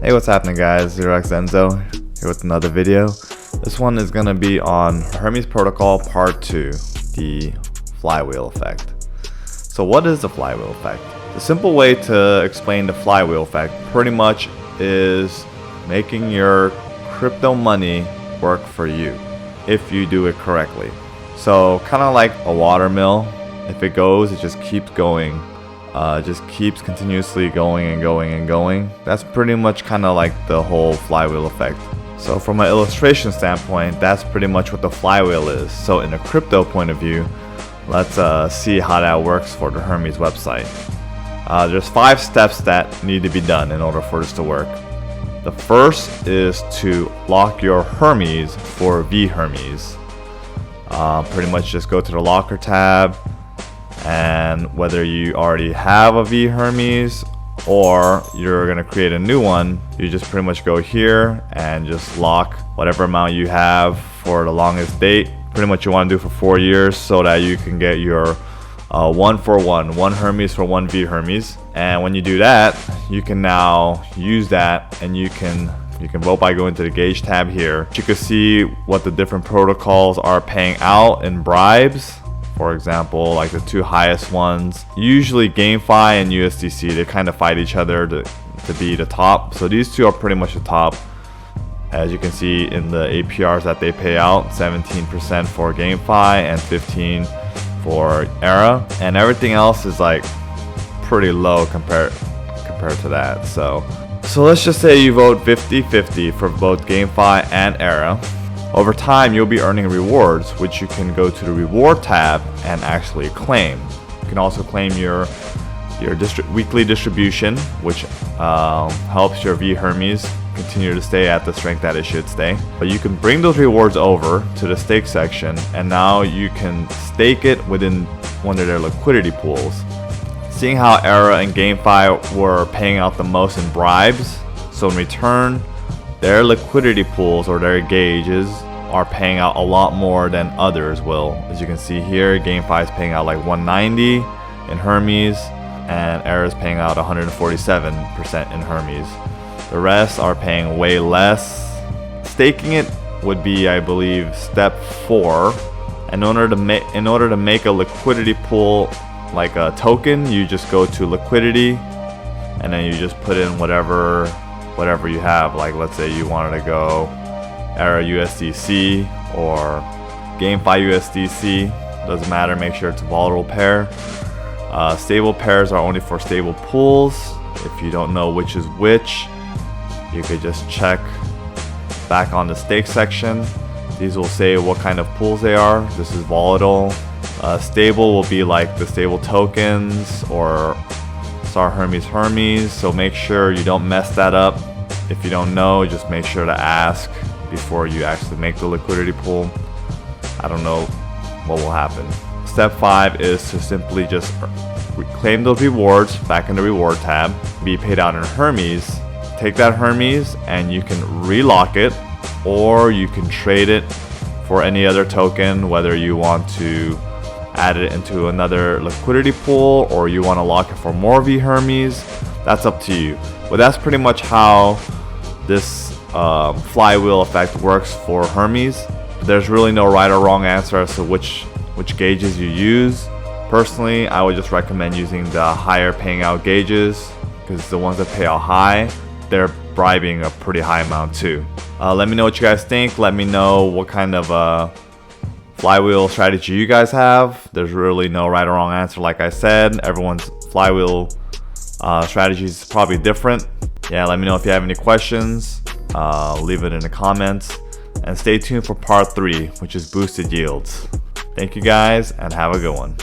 Hey, what's happening guys? ZeroXEnzo here with another video. This one is going to be on Hermes Protocol Part 2, the Flywheel Effect. So what is the Flywheel Effect? The simple way to explain the Flywheel Effect pretty much is making your crypto money work for you if you do it correctly. So kind of like a water mill, if it goes, it just keeps going. Just keeps continuously going and going and going. That's pretty much kind of like the whole flywheel effect. So from an illustration standpoint, that's pretty much what the flywheel is. So in a crypto point of view, let's see how that works for the Hermes website. There's 5 steps that need to be done in order for this to work. The first is to lock your Hermes for V Hermes. Pretty much just go to the locker tab, and whether you already have a V Hermes or you're gonna create a new one, you just pretty much go here and just lock whatever amount you have for the longest date. Pretty much you want to do for 4 years so that you can get your 1 for 1 Hermes for 1 V Hermes. And when you do that, you can now use that, and you can vote by going to the gauge tab here. You can see what the different protocols are paying out in bribes. For example, like the 2 highest ones, usually GameFi and USDC, they kind of fight each other to be the top. So these 2 are pretty much the top. As you can see in the APRs that they pay out, 17% for GameFi and 15% for Era, and everything else is like pretty low compared to that. So let's just say you vote 50-50 for both GameFi and Era. Over time, you'll be earning rewards, which you can go to the reward tab and actually claim. You can also claim your weekly distribution, which helps your V Hermes continue to stay at the strength that it should stay. But you can bring those rewards over to the stake section, and now you can stake it within one of their liquidity pools. Seeing how Era and GameFi were paying out the most in bribes, so in return, their liquidity pools or their gauges are paying out a lot more than others will. As you can see here, GameFi is paying out like 190 in Hermes, and Era is paying out 147% in Hermes. The rest are paying way less. Staking it would be, I believe, step 4. In order to make a liquidity pool like a token, you just go to liquidity, and then you just put in whatever you have. Like let's say you wanted to go Era USDC or GameFi USDC, doesn't matter, make sure it's a volatile pair. Stable pairs are only for stable pools. If you don't know which is which, you could just check back on the stake section. These will say what kind of pools they are. This is volatile. Stable will be like the stable tokens or Star Hermes, so make sure you don't mess that up. If you don't know, just make sure to ask before you actually make the liquidity pool. I don't know what will happen. Step 5 is to simply just claim those rewards back in the reward tab, be paid out in Hermes. Take that Hermes and you can relock it, or you can trade it for any other token, whether you want to add it into another liquidity pool or you want to lock it for more V Hermes. That's up to you. But that's pretty much how this flywheel effect works for Hermes. There's really no right or wrong answer as to which gauges you use. Personally, I would just recommend using the higher paying out gauges, because the ones that pay out high, they're bribing a pretty high amount too. Let me know what you guys think. Let me know what kind of flywheel strategy you guys have. There's really no right or wrong answer. Like I said, everyone's flywheel strategy is probably different. Yeah, let me know if you have any questions. Leave it in the comments, and stay tuned for part 3, which is boosted yields. Thank you guys, and have a good one.